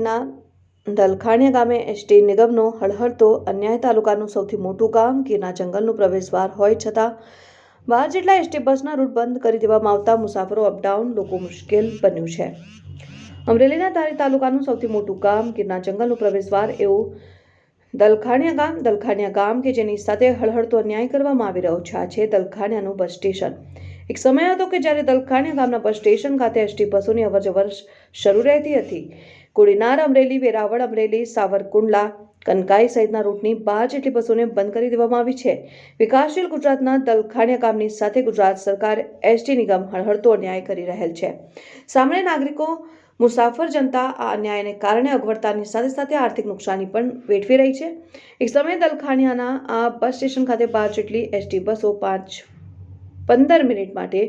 શહેરના દલખાણીયા ગામે એસટી નિગમનો હળહળતો અન્યાય તાલુકાનું સૌથી મોટું ગામ ગીરના જંગલનું પ્રવેશદ્વાર હોય છતાં 12 જેટલા એસટી બસના રૂટ બંધ કરી દેવામાં આવતા મુસાફરો અપડાઉન લોકો મુશ્કેલ બન્યું છે। અમરેલીના ધારી તાલુકાનું સૌથી મોટું ગામ ગીરના જંગલનું પ્રવેશદ્વાર એવું દલખાણીયા ગામ કે જેની સાથે હળહળતો અન્યાય કરવામાં આવી રહ્યો છે। આ છે દલખાણીયાનું બસ સ્ટેશન। એક સમય હતો કે જ્યારે દલખાણીયા ગામના બસ સ્ટેશન ખાતે એસટી બસોની અવરજવર શરૂ રહેતી હતી। કોડીનાર, અમરેલી, વેરાવળ, અમરેલી, સાવરકુંડલા, કનકાઈ સહિતના રૂટની 12 જેટલી બસોને બંધ કરી દેવામાં આવી છે। વિકાસશીલ ગુજરાતના દલખાણીયા ગામની સાથે ગુજરાત સરકાર એસટી નિગમ હળહળતો અન્યાય કરી રહેલ છે। સામાન્ય નાગરિકો, મુસાફર જનતા આ અન્યાયને કારણે અગવડતાની સાથે સાથે આર્થિક નુકસાની પણ વેઠવી રહી છે। એક સમયે દલખાણીયાના આ બસ સ્ટેશન ખાતે 12 જેટલી એસટી બસો 5-15 મિનિટ માટે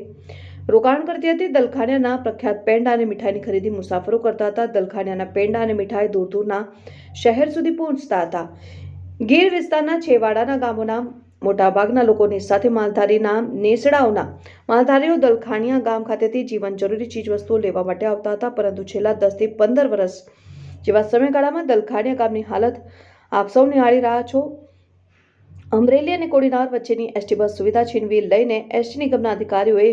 રોકાણ કરતી હતી। દલખાણીયાના પ્રખ્યાત પેંડા અને મીઠાઈની ખરીદી મુસાફરો કરતા હતા। દલખાણીયાના પેંડા અને મીઠાઈ દૂર દૂરના શહેર સુધી પહોંચતા હતા। ગીર વિસ્તારના છેવાડાના ગામોના મોટાભાગના લોકોની સાથે માલધારીના નેસડાઓના માલધારીઓ દલખાણીયા ગામ ખાતેથી જીવન જરૂરી ચીજવસ્તુઓ લેવા માટે આવતા હતા, પરંતુ છેલ્લા 10 થી 15 વર્ષ જેવા સમયગાળામાં દલખાણીયા ગામની હાલત આપ સૌ નિહાળી રહ્યા છો। અમરેલી અને કોડીનાર વચ્ચેની એસટી બસ સુવિધા છીનવી લઈને એસટી નિગમના અધિકારીઓએ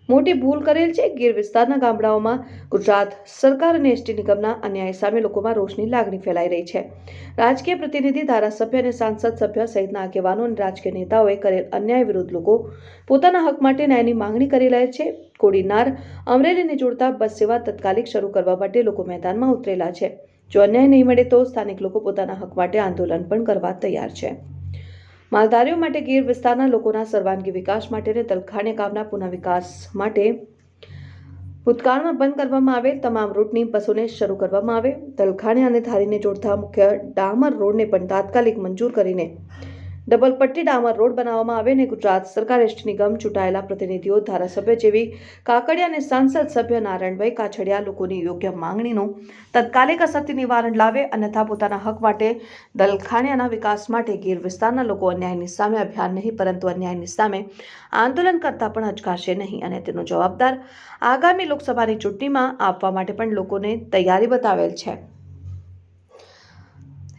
મોટી ભૂલ કરેલ છે। ગીર વિસ્તારના ગામડાઓમાં ગુજરાત સરકાર અને એસટી નિગમના અન્યાય સામે લોકોમાં રોષની લાગણી ફેલાઈ રહી છે। રાજકીય પ્રતિનિધિ, ધારાસભ્ય અને સાંસદ સભ્ય સહિતના આગેવાનો અને રાજકીય નેતાઓએ કરેલ અન્યાય વિરુદ્ધ લોકો પોતાના હક માટે ન્યાયની માંગણી કરી રહ્યા છે। કોડીનાર, અમરેલીને જોડતા બસ સેવા તાત્કાલિક શરૂ કરવા માટે લોકો મેદાનમાં ઉતરેલા છે। જો અન્યાય નહીં મળે તો સ્થાનિક લોકો પોતાના હક માટે આંદોલન પણ કરવા તૈયાર છે। માલધારીઓ માટે ગીર વિસ્તારના લોકોના સર્વાંગી વિકાસ માટે અને દલખાણીયા ગામના પુનઃવિકાસ માટે ભૂતકાળમાં બંધ કરવામાં આવેલ તમામ રૂટની બસોને શરૂ કરવામાં આવે। દલખાણીયા અને ધારીને જોડતા મુખ્ય ડામર રોડને પણ તાત્કાલિક મંજૂર કરીને ડબલ પટ્ટી ડામર રોડ બનાવવામાં આવે અને ગુજરાત સરકાર, એસટી નિગમ, ચૂંટાયેલા પ્રતિનિધિઓ, ધારાસભ્ય જેવી કાકડિયા અને સાંસદ સભ્ય નારાયણભાઈ કાછડિયા લોકોની યોગ્ય માંગણીનું તાત્કાલિક અસરથી નિવારણ લાવે, અન્યથા પોતાના હક માટે દલખાણીયાના વિકાસ માટે ગીર વિસ્તારના લોકો અન્યાયની સામે અભિયાન નહીં પરંતુ અન્યાયની સામે આંદોલન કરતા પણ અચકાશે નહીં અને તેનો જવાબદાર આગામી લોકસભાની ચૂંટણીમાં આપવા માટે પણ લોકોને તૈયારી બતાવેલ છે।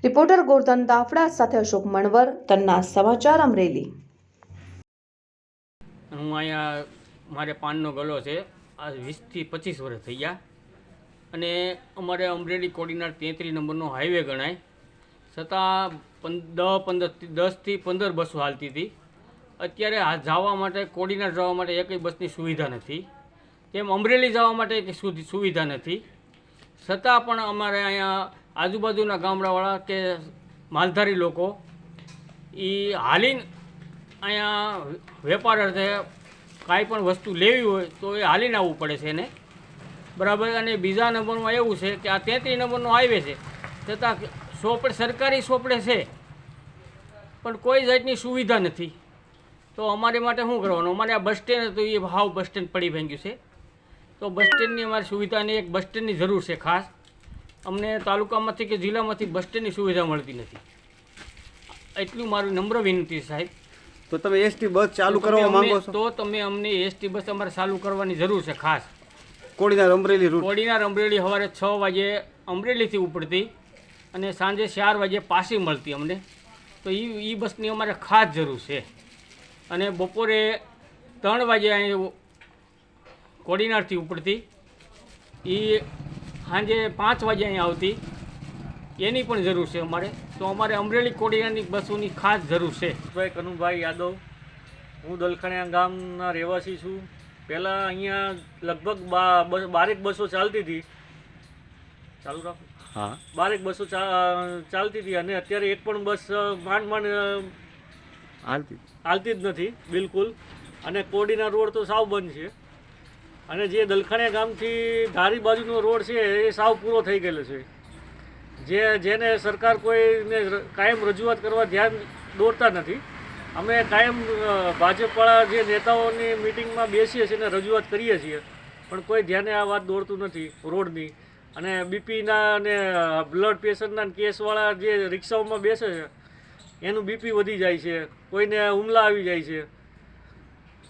રિપોર્ટર ગોરધન દાફડા સાથે અશોક મણવર, તન્ના સમાચાર, અમરેલી। હું અહીંયા મારે પાનનો ગલો છે, આ 20 થી 25 વર્ષ થઈ ગયા અને અમારે અમરેલી કોડીનાર 33 નંબરનો હાઈવે ગણાય, છતાં 10 થી 15 બસો હાલતી હતી। અત્યારે જવા માટે, કોડીનાર જવા માટે એકય બસની સુવિધા નથી, તેમ અમરેલી જવા માટે એક સુવિધા નથી। છતાં પણ અમારે અહીંયા આજુબાજુના ગામડાવાળા કે માલધારી લોકો એ હાલીને અહીંયા વેપાર અર્થે કાંઈ પણ વસ્તુ લેવી હોય તો એ હાલીને આવવું પડે છે એને, બરાબર। અને બીજા નંબરમાં એવું છે કે આ 33 નંબરનો હાઈવે છે, છતાં સરકારી સોપડે છે પણ કોઈ જાતની સુવિધા નથી। તો અમારે માટે શું કરવાનું? અમારે આ બસ સ્ટેન્ડ હતું એ હાવ બસ સ્ટેન્ડ પડી ભાંગ્યું છે, તો બસ સ્ટેન્ડની અમારી સુવિધાની એક બસ સ્ટેન્ડની જરૂર છે ખાસ। અમને તાલુકામાંથી કે જિલ્લામાંથી બસ સ્ટેન્ડની સુવિધા મળતી નથી, એટલું મારું નમ્ર વિનંતી સાહેબ। તો તમે એસટી બસ ચાલુ કરવા માંગો છો? તો તમે અમને એસટી બસ અમારે ચાલુ કરવાની જરૂર છે ખાસ। કોડીનાર અમરેલી રૂટ, કોડીનાર અમરેલી સવારે 6 વાગે અમરેલીથી ઉપડતી અને સાંજે 4 વાગે પાછી મળતી અમને, તો એ બસની અમારે ખાસ જરૂર છે। અને બપોરે 3 વાગે અહીં કોડીનારથી ઉપડતી, એ સાંજે 5 વાગે અહીં આવતી, એની પણ જરૂર છે અમારે। તો અમારે અમરેલી કોડીનારની બસોની ખાસ જરૂર છે। ભાઈ કનુભાઈ યાદવ, હું દલખાણીયા ગામના રહેવાસી છું। પહેલાં અહીંયા લગભગ 12 બસો ચાલતી હતી, ચાલુ રાખો, હા, 12 બસો ચાલતી હતી અને અત્યારે એક પણ બસ માંડ હાલતી જ નથી બિલકુલ। અને કોડીના રોડ તો સાવ બંધ છે અને જે દલખાણીયા ગામથી ધારી બાજુનો રોડ છે એ સાવ પૂરો થઈ ગયેલો છે, જેને સરકાર કોઈને કાયમ રજૂઆત કરવા ધ્યાન દોરતા નથી। અમે કાયમ ભાજપવાળા જે નેતાઓની મિટિંગમાં બેસીએ છીએ અને રજૂઆત કરીએ છીએ, પણ કોઈ ધ્યાને આ વાત દોરતું નથી રોડની। અને બીપીના અને બ્લડ પ્રેશરના કેસવાળા જે રિક્ષાઓમાં બેસે છે એનું બીપી વધી જાય છે, કોઈને હુમલા આવી જાય છે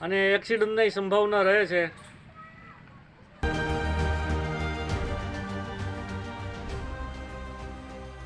અને એક્સિડન્ટની સંભાવના રહે છે।